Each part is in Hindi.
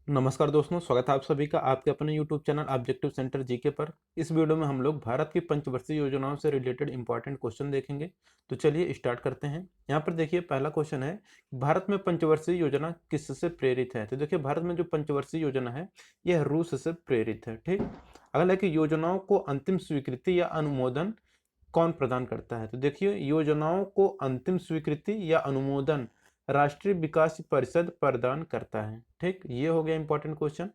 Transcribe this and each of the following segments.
नमस्कार दोस्तों, स्वागत है आप सभी का आपके अपने YouTube channel objective centre GK पर। इस वीडियो में हम लोग भारत की पंचवर्षीय योजनाओं से रिलेटेड इंपॉर्टेंट क्वेश्चन देखेंगे। तो चलिए स्टार्ट करते हैं। यहाँ पर देखिए पहला क्वेश्चन है, भारत में पंचवर्षीय योजना किससे प्रेरित है? तो देखिए भारत में जो पंचवर्षीय योजना है यह रूस से प्रेरित है। ठीक। अगला है कि योजनाओं को अंतिम स्वीकृति या अनुमोदन कौन प्रदान करता है? तो देखिए योजनाओं को अंतिम स्वीकृति या अनुमोदन राष्ट्रीय विकास परिषद प्रदान करता है। ठीक, ये हो गया इंपॉर्टेंट क्वेश्चन।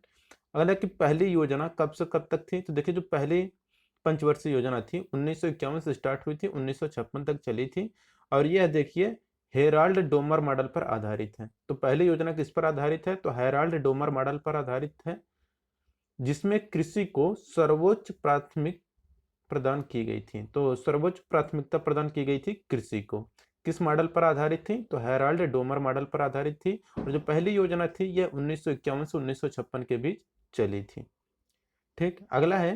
अगला कि पहली योजना कब से कब तक थी? तो देखिए जो पहली पंचवर्षीय योजना थी 1951 से स्टार्ट हुई थी, 1956 तक चली थी। और यह देखिए हेराल्ड डोमर मॉडल पर आधारित है। तो पहली योजना किस पर आधारित है? तो हेराल्ड डोमर मॉडल पर आधारित है, जिसमें कृषि को सर्वोच्च प्राथमिक प्रदान की गई थी। तो सर्वोच्च प्राथमिकता प्रदान की गई थी कृषि को। किस मॉडल पर आधारित थी? तो हेराल्ड डोमर मॉडल पर आधारित थी। और जो पहली योजना थी यह 1951 से 1956 के बीच चली थी। ठीक। अगला है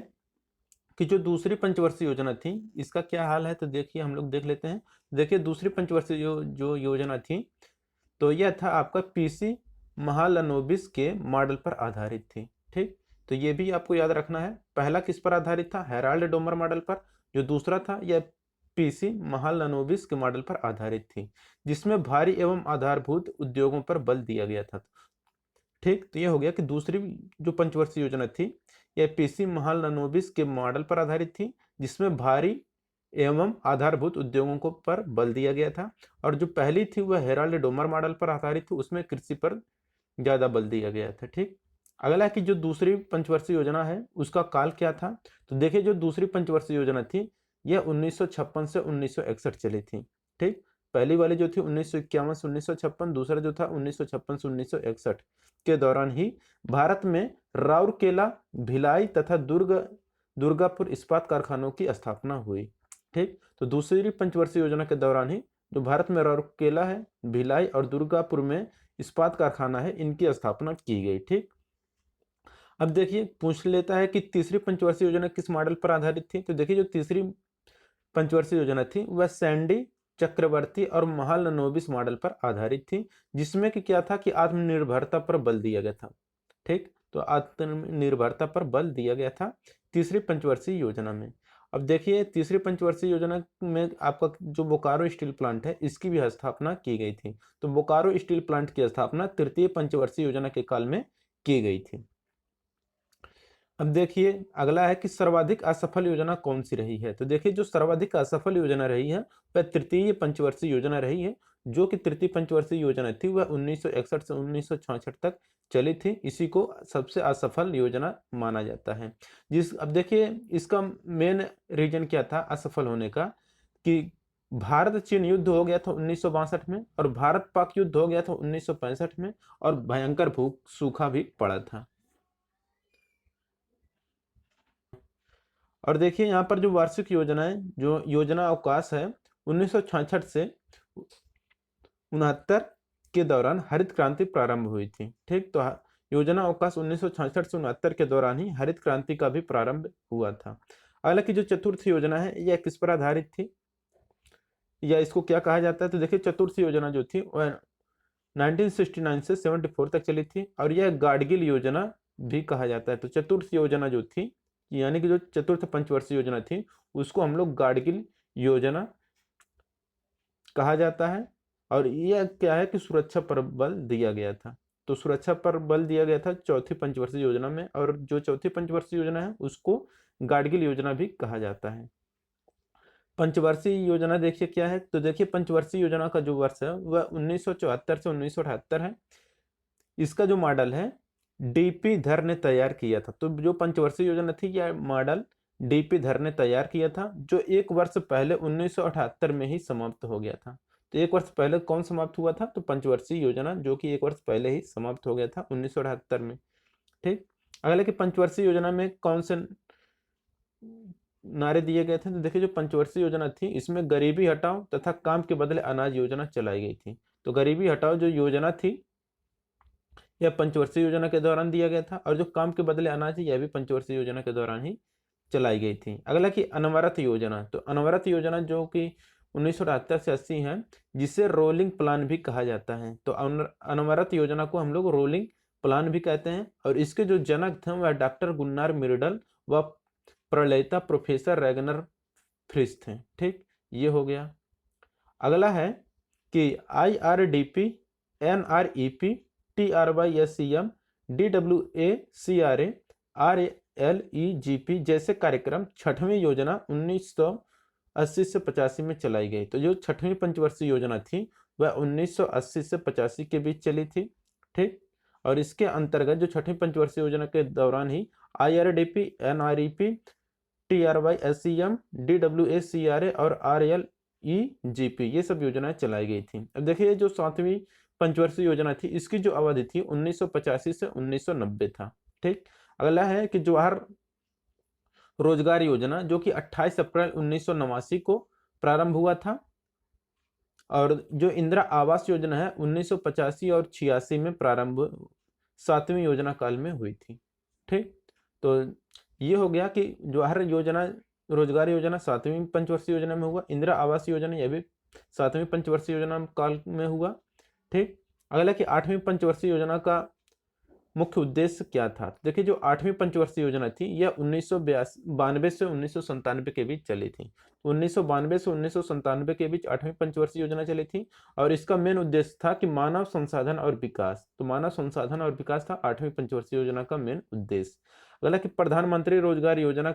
कि जो दूसरी पंचवर्षीय योजना थी इसका क्या हाल है? तो देखिए हम लोग देख लेते हैं। देखिए दूसरी पंचवर्षीय जो योजना थी तो यह था आपका पीसी महालनोबिस के मॉडल पर आधारित थी। ठीक, तो ये भी आपको याद रखना है। पहला किस पर आधारित था? हेराल्ड डोमर मॉडल पर। जो दूसरा था यह पीसी महालनोबिस के मॉडल पर आधारित थी, जिसमें भारी एवं आधारभूत उद्योगों पर बल दिया गया था। ठीक, तो यह हो गया कि दूसरी जो पंचवर्षीय योजना थी यह पीसी महालनोबिस के मॉडल पर आधारित थी, जिसमें भारी एवं आधारभूत उद्योगों को पर बल दिया गया था। और जो पहली थी वह हेराल्ड डोमर मॉडल पर आधारित थी, उसमें कृषि पर ज्यादा बल दिया गया था। ठीक। अगला कि जो दूसरी पंचवर्षीय योजना है उसका काल क्या था? तो देखिए जो दूसरी पंचवर्षीय योजना थी यह 1956 से 1961 चली थी। ठीक, पहली वाली जो थी 1951 से 1956, दूसरा जो था 1956 से 1961 के दौरान ही भारत में राउरकेला, भिलाई तथा दुर्गापुर इस्पात कारखानों की स्थापना हुई। ठीक, तो दूसरी पंचवर्षीय योजना के दौरान ही जो भारत में राउरकेला है, भिलाई और दुर्गापुर में इस्पात कारखाना है, इनकी स्थापना की गई। ठीक। अब देखिए पूछ लेता है कि तीसरी पंचवर्षीय योजना किस मॉडल पर आधारित थी? तो देखिए जो तीसरी पंचवर्षीय योजना थी वह सैंडी, चक्रवर्ती और महालनोबिस मॉडल पर आधारित थी, जिसमें कि क्या था कि आत्मनिर्भरता पर बल दिया गया था। ठीक, तो आत्मनिर्भरता पर बल दिया गया था तीसरी पंचवर्षीय योजना में। अब देखिए तीसरी पंचवर्षीय योजना में आपका जो बोकारो स्टील प्लांट है इसकी भी स्थापना की गई थी। तो बोकारो स्टील प्लांट की स्थापना तृतीय पंचवर्षीय योजना के काल में की गई थी। अब देखिए अगला है कि सर्वाधिक असफल योजना कौन सी रही है? तो देखिए जो सर्वाधिक असफल योजना रही है वह तृतीय पंचवर्षीय योजना रही है। जो कि तृतीय पंचवर्षीय योजना थी वह 1961 से 1966 तक चली थी। इसी को सबसे असफल योजना माना जाता है। अब देखिए इसका मेन रीजन क्या था असफल होने का? कि भारत चीन युद्ध हो गया था 1962 में, और भारत पाक युद्ध हो गया था 1965 में, और भयंकर भूख सूखा भी पड़ा था। और देखिए यहाँ पर जो वार्षिक योजना है, जो योजना अवकाश है 1966 से 69 के दौरान हरित क्रांति प्रारंभ हुई थी। ठीक, तो योजना अवकाश 1966 से 69 के दौरान ही हरित क्रांति का भी प्रारंभ हुआ था। हालांकि जो चतुर्थ योजना है यह किस पर आधारित थी या इसको क्या कहा जाता है? तो देखिए चतुर्थ योजना जो थी वह 1969 से 74 तक चली थी, और यह गाडगिल योजना भी कहा जाता है। तो चतुर्थ योजना जो थी यानी कि जो चतुर्थ पंचवर्षीय योजना थी उसको हम लोग गाडगिल योजना कहा जाता है। और यह क्या है कि सुरक्षा पर बल दिया गया था। तो सुरक्षा पर बल दिया गया था चौथी पंचवर्षीय योजना में, और जो चौथी पंचवर्षीय योजना है उसको गाडगिल योजना भी कहा जाता है। पंचवर्षीय योजना देखिए क्या है? तो देखिए पंचवर्षीय योजना का जो वर्ष है वह 1974 से 1978 है। इसका जो मॉडल है डीपी धर ने तैयार किया था। तो जो पंचवर्षीय योजना थी यह मॉडल डीपी धर ने तैयार किया था, जो एक वर्ष पहले 1978 में ही समाप्त हो गया था। तो एक वर्ष पहले कौन समाप्त हुआ था? तो पंचवर्षीय योजना, जो कि एक वर्ष पहले ही समाप्त हो गया था 1978 में। ठीक। अगला कि पंचवर्षीय योजना में कौन से नारे दिए गए थे? तो देखिए जो पंचवर्षीय योजना थी इसमें गरीबी हटाओ तथा काम के बदले अनाज योजना चलाई गई थी। तो गरीबी हटाओ जो योजना थी यह पंचवर्षीय योजना के दौरान दिया गया था, और जो काम के बदले अनाज है यह भी पंचवर्षीय योजना के दौरान ही चलाई गई थी। अगला कि अनवरत योजना। तो अनवरत योजना जो कि 1978 से 80 है, जिसे रोलिंग प्लान भी कहा जाता है। तो अनवरत योजना को हम लोग रोलिंग प्लान भी कहते हैं। और इसके जो जनक थे वह डॉक्टर गुन्नार मिर्डल व प्रलयता प्रोफेसर रैगनर फ्रिस थे। ठीक, ये हो गया। अगला है कि IRDP, NREP, TRYSEM, DWACRA, RLEGP जैसे कार्यक्रम छठवीं योजना 1980 से 85 में चलाई गई। तो जो छठवीं पंचवर्षीय योजना थी वह 1980 से 85 के बीच चली थी। ठीक, और इसके अंतर्गत जो छठवीं पंचवर्षीय योजना के दौरान ही IRDP, NREP, TRYSEM, DWACRA और RLEGP ये सब योजनाएं चलाई गई थी। अब देखिए जो सातवीं पंचवर्षीय योजना थी इसकी जो अवधि थी 1985 से 1990 था। ठीक, अगला है कि जवाहर रोजगार योजना जो कि 28 अप्रैल 1989 को प्रारंभ हुआ था। और जो इंदिरा आवास योजना है 1985 और 86 में प्रारंभ सातवीं योजना काल में हुई थी। ठीक, तो ये हो गया कि जवाहर योजना रोजगार योजना सातवीं पंचवर्षीय योजना में हुआ, इंदिरा आवास योजना यह भी सातवीं पंचवर्षीय योजना काल में हुआ। ठीक, अगला कि आठवीं पंचवर्षीय योजना का मुख्य उद्देश्य क्या था। देखिए जो आठवीं पंचवर्षीय योजना थी यह 1992 से 1997 के बीच चली थी। 1992 से 1997 के बीच आठवीं पंचवर्षीय योजना चली थी और इसका मेन उद्देश्य था कि मानव संसाधन और विकास। तो मानव संसाधन और विकास था आठवीं पंचवर्षीय योजना का मेन उद्देश्य। अगला कि प्रधानमंत्री रोजगार योजना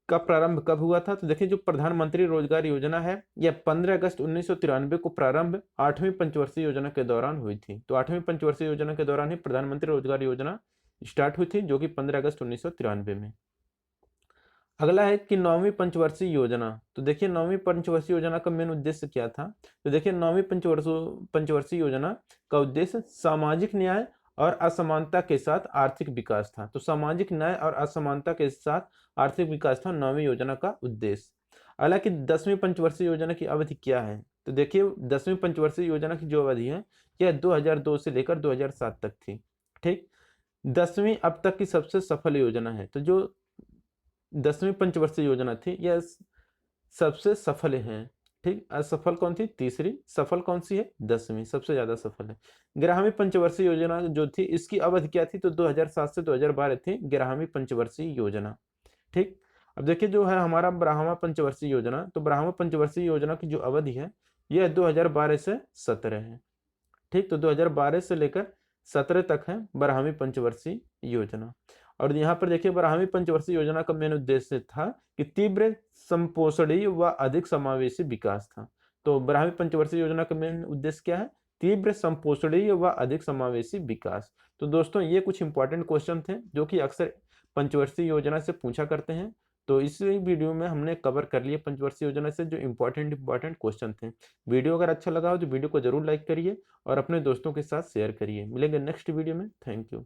का प्रारंभ कब हुआ था। तो देखिए जो प्रधानमंत्री रोजगार योजना है यह 15 अगस्त 1993 को प्रारंभ आठवीं पंचवर्षीय योजना के दौरान हुई थी। तो आठवीं पंचवर्षीय योजना के दौरान ही प्रधानमंत्री रोजगार योजना स्टार्ट हुई थी जो कि 15 अगस्त 1993 में। अगला है कि नौवीं पंचवर्षीय योजना। तो देखिए नौवीं पंचवर्षीय योजना का मेन उद्देश्य क्या था। तो देखिए नौवीं पंचवर्षीय योजना का उद्देश्य सामाजिक न्याय और असमानता के साथ आर्थिक विकास था। तो सामाजिक न्याय और असमानता के साथ आर्थिक विकास था नौवीं योजना का उद्देश्य। हालांकि 10वीं पंचवर्षीय योजना की अवधि क्या है। तो देखिए 10वीं पंचवर्षीय योजना की जो अवधि है यह 2002 से लेकर 2007 तक थी। ठीक, 10वीं अब तक की सबसे सफल योजना है। तो जो 10वीं पंचवर्षीय योजना थी यह सबसे सफल है। ठीक, असफल कौन थी, तीसरी। सफल कौन सी है, 10वीं, सबसे ज्यादा सफल है। 11वीं पंचवर्षीय योजना जो थी इसकी अवधि क्या थी। तो 2007 से 2012 थी 11वीं पंचवर्षीय योजना। ठीक, अब देखिए जो है हमारा 12वां पंचवर्षीय योजना। तो 12वां पंचवर्षीय योजना की जो अवधि है यह 2012 से 17 है। ठीक, तो 2012 से लेकर 17 तक है 12वीं पंचवर्षीय योजना। और यहाँ पर देखिए 12वीं पंचवर्षीय योजना का मेन उद्देश्य था कि तीव्र संपोषणीय व अधिक समावेशी विकास था। तो 12वीं पंचवर्षीय योजना का मेन उद्देश्य क्या है, तीव्र संपोषणीय व अधिक समावेशी विकास। तो दोस्तों ये कुछ इंपॉर्टेंट क्वेश्चन थे जो कि अक्सर पंचवर्षीय योजना से पूछा करते हैं। तो इस वीडियो में हमने कवर कर लिए पंचवर्षीय योजना से जो इंपॉर्टेंट क्वेश्चन थे। वीडियो अगर अच्छा लगा हो तो वीडियो को जरूर लाइक करिए और अपने दोस्तों के साथ शेयर करिए। मिलेंगे नेक्स्ट वीडियो में। Thank you.